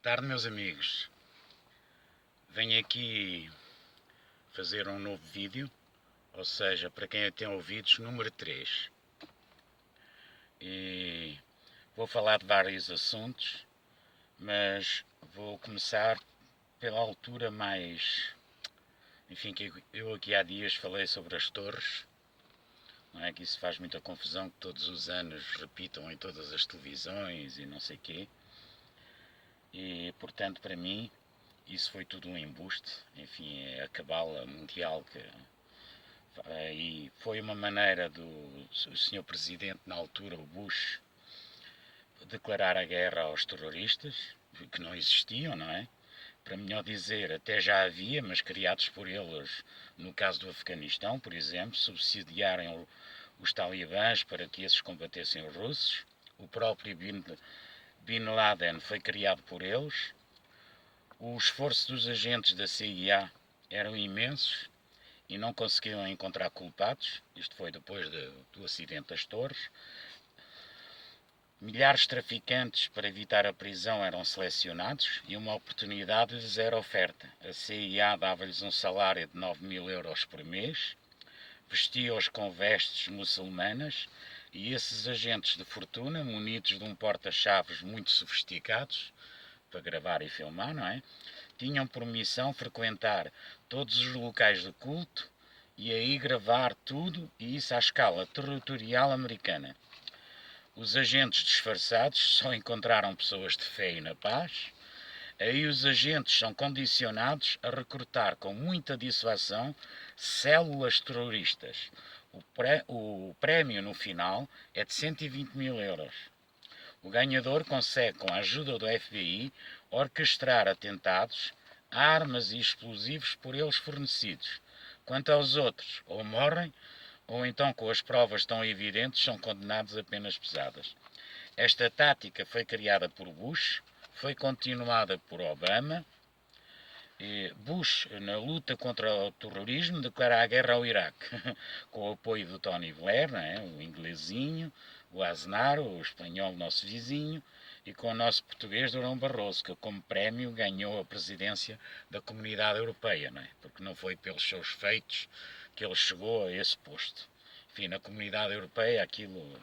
Tarde, meus amigos. Venho aqui fazer um novo vídeo, ou seja, para quem tem ouvidos, número 3. E vou falar de vários assuntos, mas vou começar pela altura mais... Enfim, que eu aqui há dias falei sobre as torres, não é? Que isso faz muita confusão, que todos os anos repitam em todas as televisões e não sei quê. E, portanto, para mim, isso foi tudo um embuste, enfim, é a cabala mundial que... E foi uma maneira do Sr. Presidente, na altura, o Bush, declarar a guerra aos terroristas, que não existiam, não é? Para melhor dizer, até já havia, mas criados por eles, no caso do Afeganistão, por exemplo, subsidiarem os talibãs para que esses combatessem os russos. O próprio Bin Laden foi criado por eles. O esforço dos agentes da CIA eram imensos e não conseguiram encontrar culpados. Isto foi depois do acidente das torres. Milhares de traficantes, para evitar a prisão, eram selecionados e uma oportunidade lhes era oferta. A CIA dava-lhes um salário de 9.000 € por mês, vestia-os com vestes muçulmanas e esses agentes de fortuna, munidos de um porta-chaves muito sofisticados, para gravar e filmar, não é? Tinham por missão frequentar todos os locais de culto e aí gravar tudo, e isso à escala territorial americana. Os agentes disfarçados só encontraram pessoas de fé e na paz. Aí os agentes são condicionados a recrutar com muita dissuasão células terroristas. O prémio no final é de 120.000 €. O ganhador consegue, com a ajuda do FBI, orquestrar atentados, armas e explosivos por eles fornecidos. Quanto aos outros, ou morrem, ou então, com as provas tão evidentes, são condenados a penas pesadas. Esta tática foi criada por Bush, foi continuada por Obama. Bush, na luta contra o terrorismo, declara a guerra ao Iraque, com o apoio do Tony Blair, o inglesinho, o Aznar, o espanhol nosso vizinho, e com o nosso português Durão Barroso, que como prémio ganhou a presidência da Comunidade Europeia, porque não foi pelos seus feitos que ele chegou a esse posto. Enfim, na Comunidade Europeia aquilo...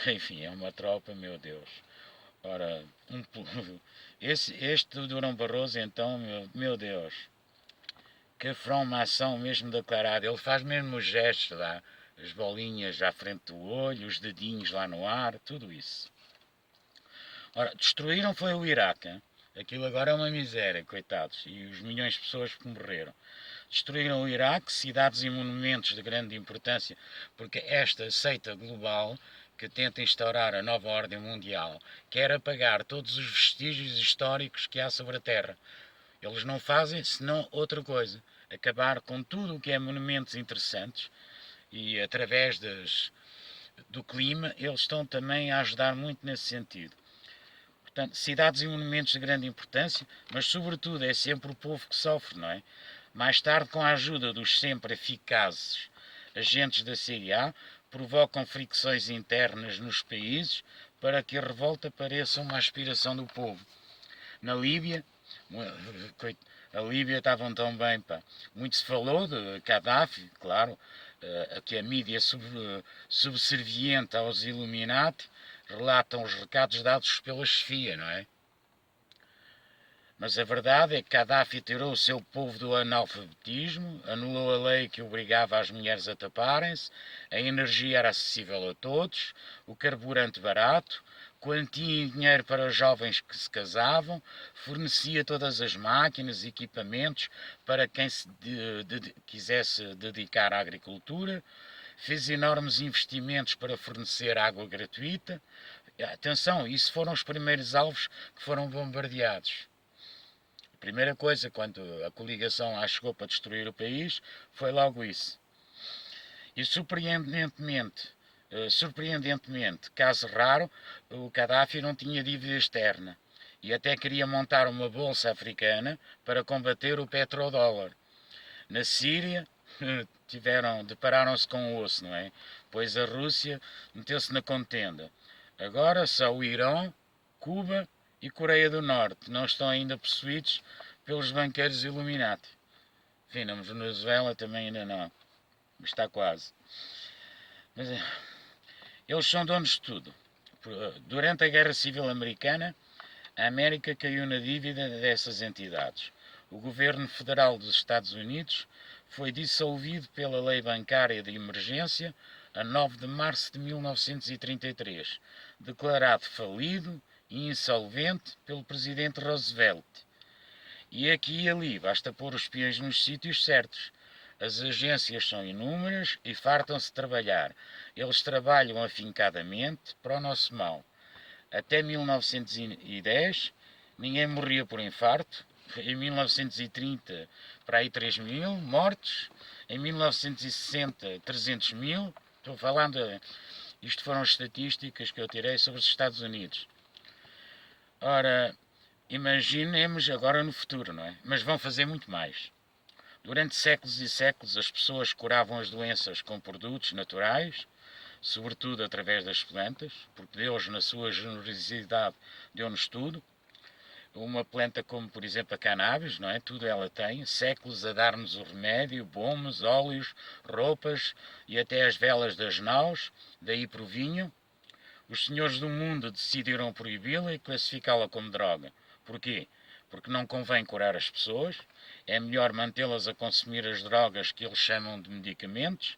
Enfim, é uma tropa, meu Deus. Ora, este Durão Barroso, então, meu Deus, que formação mesmo declarada. Ele faz mesmo os gestos lá, as bolinhas à frente do olho, os dedinhos lá no ar, tudo isso. Ora, destruíram foi o Iraque, hein? Aquilo agora é uma miséria, coitados, e os milhões de pessoas que morreram. Destruíram o Iraque, cidades e monumentos de grande importância, porque esta seita global que tenta instaurar a nova ordem mundial quer apagar todos os vestígios históricos que há sobre a Terra. Eles não fazem senão outra coisa, acabar com tudo o que é monumentos interessantes e através do clima eles estão também a ajudar muito nesse sentido. Portanto, cidades e monumentos de grande importância, mas sobretudo é sempre o povo que sofre, não é? Mais tarde, com a ajuda dos sempre eficazes agentes da CIA, provocam fricções internas nos países para que a revolta pareça uma aspiração do povo. Na Líbia, a Líbia estavam tão bem, pá. Muito se falou de Gaddafi, claro, que a mídia subserviente aos Illuminati relatam os recados dados pela chefia, não é? Mas a verdade é que Gaddafi tirou o seu povo do analfabetismo, anulou a lei que obrigava as mulheres a taparem-se, a energia era acessível a todos, o carburante barato, quantia em dinheiro para os jovens que se casavam, fornecia todas as máquinas e equipamentos para quem se quisesse dedicar à agricultura, fez enormes investimentos para fornecer água gratuita. Atenção, isso foram os primeiros alvos que foram bombardeados. A primeira coisa, quando a coligação lá chegou para destruir o país, foi logo isso. E surpreendentemente, caso raro, o Gaddafi não tinha dívida externa e até queria montar uma bolsa africana para combater o petrodólar. Na Síria, depararam-se com o osso, não é? Pois a Rússia meteu-se na contenda. Agora só o Irão, Cuba e Coreia do Norte não estão ainda possuídos pelos banqueiros Illuminati. Enfim, na Venezuela também ainda não, mas está quase. Mas, eles são donos de tudo. Durante a Guerra Civil Americana, a América caiu na dívida dessas entidades. O governo federal dos Estados Unidos foi dissolvido pela Lei Bancária de Emergência a 9 de março de 1933, declarado falido e insolvente pelo presidente Roosevelt. E aqui e ali basta pôr os peões nos sítios certos. As agências são inúmeras e fartam-se de trabalhar. Eles trabalham afincadamente para o nosso mal. Até 1910, ninguém morria por infarto. Em 1930, para aí 3 mil mortes. Em 1960, 300 mil. Estou falando, isto foram estatísticas que eu tirei sobre os Estados Unidos. Ora, imaginemos agora no futuro, não é? Mas vão fazer muito mais. Durante séculos e séculos, as pessoas curavam as doenças com produtos naturais, sobretudo através das plantas, porque Deus, na sua generosidade, deu-nos tudo. Uma planta como, por exemplo, a cannabis, não é? Tudo ela tem, séculos a dar-nos o remédio, bombas, óleos, roupas e até as velas das naus, daí para o vinho. Os senhores do mundo decidiram proibi-la e classificá-la como droga. Porquê? Porque não convém curar as pessoas, é melhor mantê-las a consumir as drogas que eles chamam de medicamentos,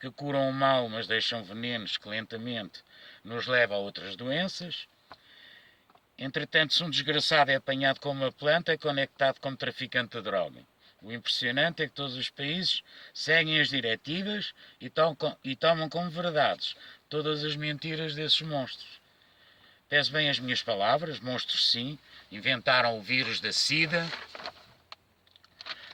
que curam o mal, mas deixam venenos que lentamente nos leva a outras doenças. Entretanto, se um desgraçado é apanhado com uma planta, é conectado como traficante de droga. O impressionante é que todos os países seguem as diretivas e tomam como verdades todas as mentiras desses monstros. Pese bem as minhas palavras, monstros sim, inventaram o vírus da SIDA,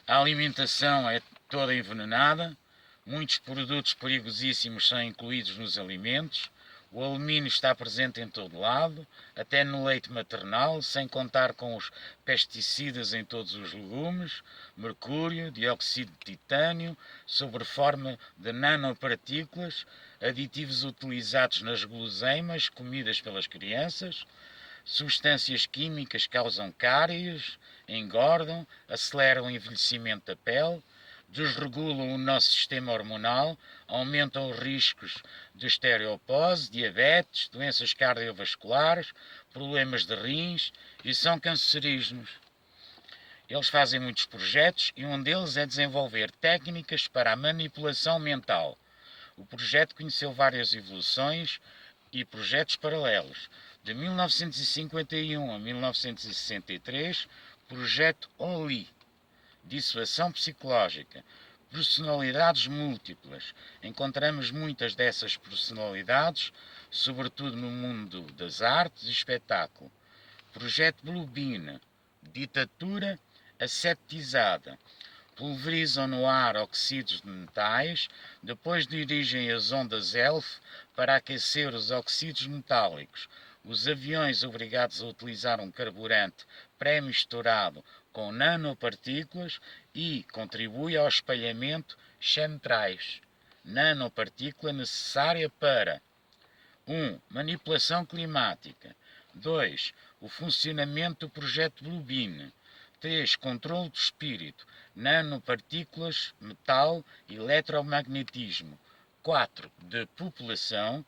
a alimentação é toda envenenada, muitos produtos perigosíssimos são incluídos nos alimentos, o alumínio está presente em todo lado, até no leite maternal, sem contar com os pesticidas em todos os legumes, mercúrio, dióxido de titânio, sob forma de nanopartículas, aditivos utilizados nas guloseimas comidas pelas crianças, substâncias químicas causam cáries, engordam, aceleram o envelhecimento da pele, desregulam o nosso sistema hormonal, aumentam os riscos de osteoporose, diabetes, doenças cardiovasculares, problemas de rins e são cancerígenos. Eles fazem muitos projetos e um deles é desenvolver técnicas para a manipulação mental. O projeto conheceu várias evoluções e projetos paralelos. De 1951 a 1963, Projeto OLI, dissuasão psicológica, personalidades múltiplas. Encontramos muitas dessas personalidades, sobretudo no mundo das artes e espetáculo. Projeto Bluebeam, ditadura aseptizada. Pulverizam no ar oxídeos de metais, depois dirigem as ondas ELF para aquecer os oxídeos metálicos. Os aviões obrigados a utilizar um carburante pré-misturado com nanopartículas e contribui ao espalhamento chemtrais. Nanopartícula necessária para 1. Manipulação climática. 2. O funcionamento do projeto Bluebeam. 3. Controle do espírito. Nanopartículas, metal, eletromagnetismo. 4. De população.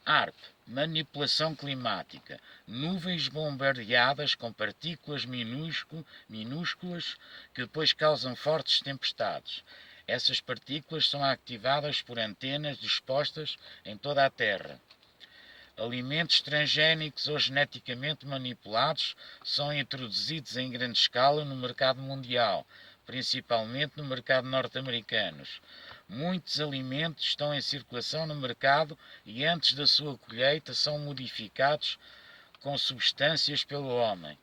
ARP. Manipulação climática. Nuvens bombardeadas com partículas minúsculas que depois causam fortes tempestades. Essas partículas são ativadas por antenas dispostas em toda a Terra. Alimentos transgénicos ou geneticamente manipulados são introduzidos em grande escala no mercado mundial, principalmente no mercado norte-americano. Muitos alimentos estão em circulação no mercado e antes da sua colheita são modificados com substâncias pelo homem.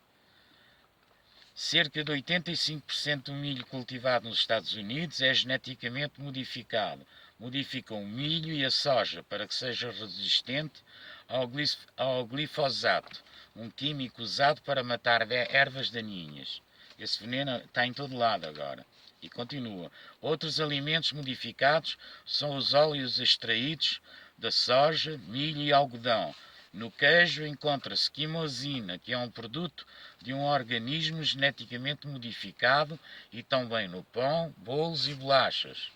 Cerca de 85% do milho cultivado nos Estados Unidos é geneticamente modificado. Modificam o milho e a soja para que seja resistente ao glifosato, um químico usado para matar ervas daninhas. Esse veneno está em todo lado agora. E continua. Outros alimentos modificados são os óleos extraídos da soja, milho e algodão. No queijo encontra-se quimosina, que é um produto de um organismo geneticamente modificado, e também no pão, bolos e bolachas.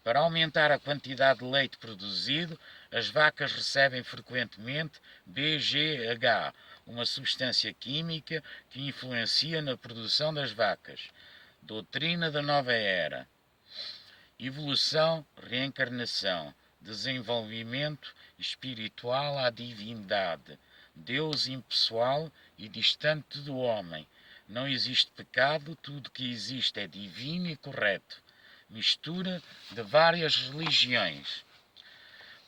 Para aumentar a quantidade de leite produzido, as vacas recebem frequentemente BGH, uma substância química que influencia na produção das vacas. Doutrina da nova era: evolução, reencarnação, desenvolvimento espiritual à divindade, Deus impessoal e distante do homem. Não existe pecado, tudo que existe é divino e correto. Mistura de várias religiões.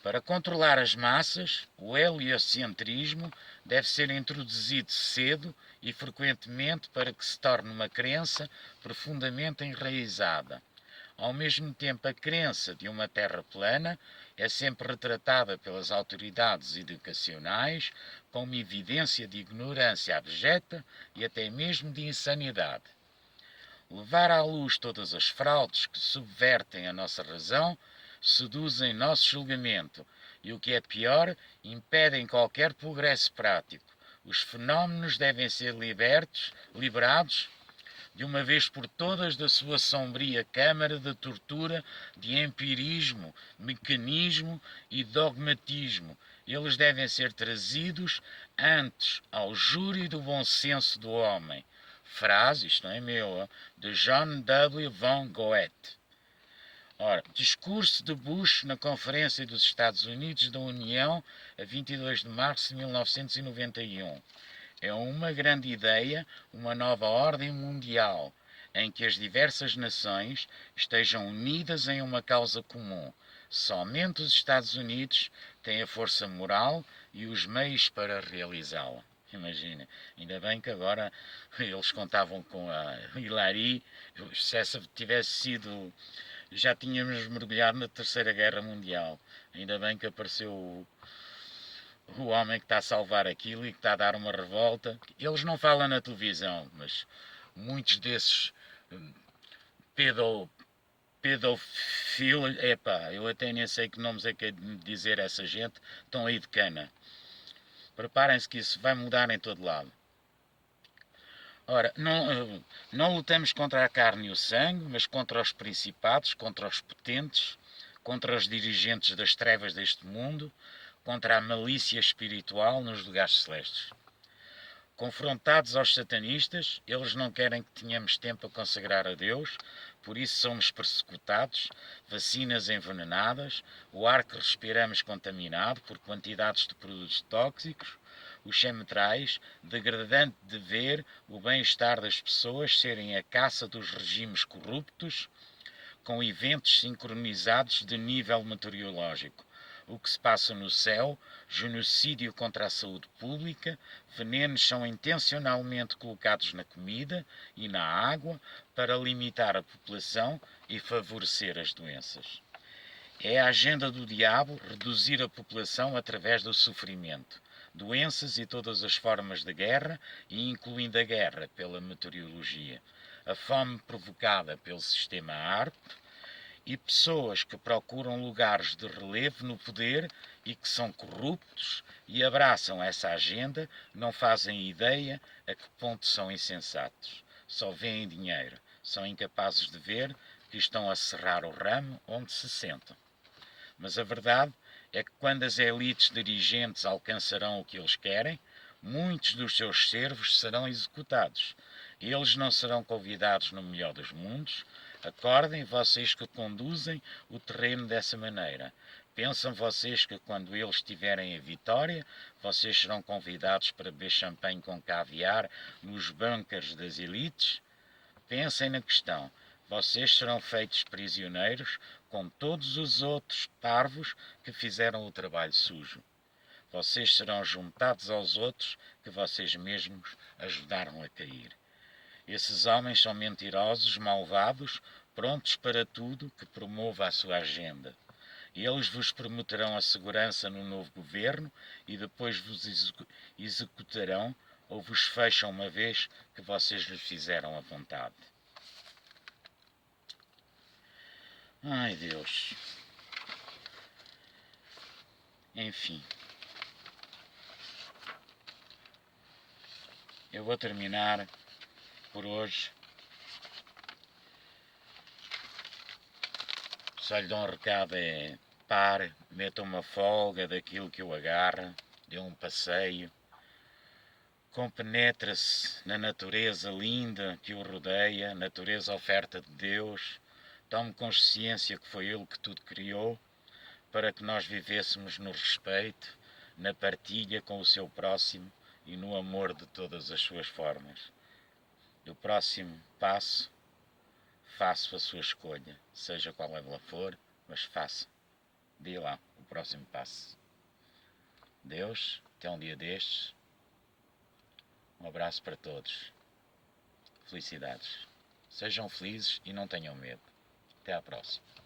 Para controlar as massas, o heliocentrismo deve ser introduzido cedo e frequentemente para que se torne uma crença profundamente enraizada. Ao mesmo tempo, a crença de uma terra plana é sempre retratada pelas autoridades educacionais como evidência de ignorância abjeta e até mesmo de insanidade. Levar à luz todas as fraudes que subvertem a nossa razão, seduzem nosso julgamento e, o que é pior, impedem qualquer progresso prático. Os fenómenos devem ser liberados de uma vez por todas da sua sombria câmara de tortura, de empirismo, mecanismo e dogmatismo. Eles devem ser trazidos antes ao júri do bom senso do homem. Frase, isto não é meu, de John W. Von Goethe. Ora, discurso de Bush na Conferência dos Estados Unidos da União a 22 de março de 1991. É uma grande ideia, uma nova ordem mundial, em que as diversas nações estejam unidas em uma causa comum. Somente os Estados Unidos têm a força moral e os meios para realizá-la. Imagina, ainda bem que agora eles contavam com a Hillary, se essa tivesse sido, já tínhamos mergulhado na Terceira Guerra Mundial. Ainda bem que apareceu o homem que está a salvar aquilo e que está a dar uma revolta. Eles não falam na televisão, mas muitos desses pedo, pedofilos, epá, eu até nem sei que nomes é que é de dizer essa gente, estão aí de cana. Preparem-se que isso vai mudar em todo lado. Ora, não lutamos contra a carne e o sangue, mas contra os principados, contra os potentes, contra os dirigentes das trevas deste mundo, contra a malícia espiritual nos lugares celestes. Confrontados aos satanistas, eles não querem que tenhamos tempo a consagrar a Deus, por isso somos persecutados, vacinas envenenadas, o ar que respiramos contaminado por quantidades de produtos tóxicos, os chemtrais, degradante de ver o bem-estar das pessoas serem a caça dos regimes corruptos, com eventos sincronizados de nível meteorológico. O que se passa no céu, genocídio contra a saúde pública, venenos são intencionalmente colocados na comida e na água para limitar a população e favorecer as doenças. É a agenda do diabo reduzir a população através do sofrimento, doenças e todas as formas de guerra, e incluindo a guerra pela meteorologia, a fome provocada pelo sistema ARP, e pessoas que procuram lugares de relevo no poder e que são corruptos e abraçam essa agenda, não fazem ideia a que ponto são insensatos. Só veem dinheiro, são incapazes de ver que estão a serrar o ramo onde se sentam. Mas a verdade é que quando as elites dirigentes alcançarão o que eles querem, muitos dos seus servos serão executados. Eles não serão convidados no melhor dos mundos. Acordem, vocês que conduzem o terreno dessa maneira. Pensam vocês que quando eles tiverem a vitória, vocês serão convidados para beber champanhe com caviar nos bunkers das elites? Pensem na questão. Vocês serão feitos prisioneiros com todos os outros parvos que fizeram o trabalho sujo. Vocês serão juntados aos outros que vocês mesmos ajudaram a cair. Esses homens são mentirosos, malvados, prontos para tudo que promova a sua agenda. Eles vos prometerão a segurança no novo governo e depois vos executarão ou vos fecham uma vez que vocês lhes fizeram a vontade. Ai, Deus. Enfim. eu vou terminar por hoje. Só lhe dou um recado, é pare, meta uma folga daquilo que o agarra, dê um passeio, compenetre-se na natureza linda que o rodeia, natureza oferta de Deus, tome consciência que foi Ele que tudo criou, para que nós vivêssemos no respeito, na partilha com o seu próximo e no amor de todas as suas formas. Do próximo passo, faça a sua escolha, seja qual ela for, mas faça. Dê lá o próximo passo. Deus, até um dia destes. Um abraço para todos. Felicidades. Sejam felizes e não tenham medo. Até à próxima.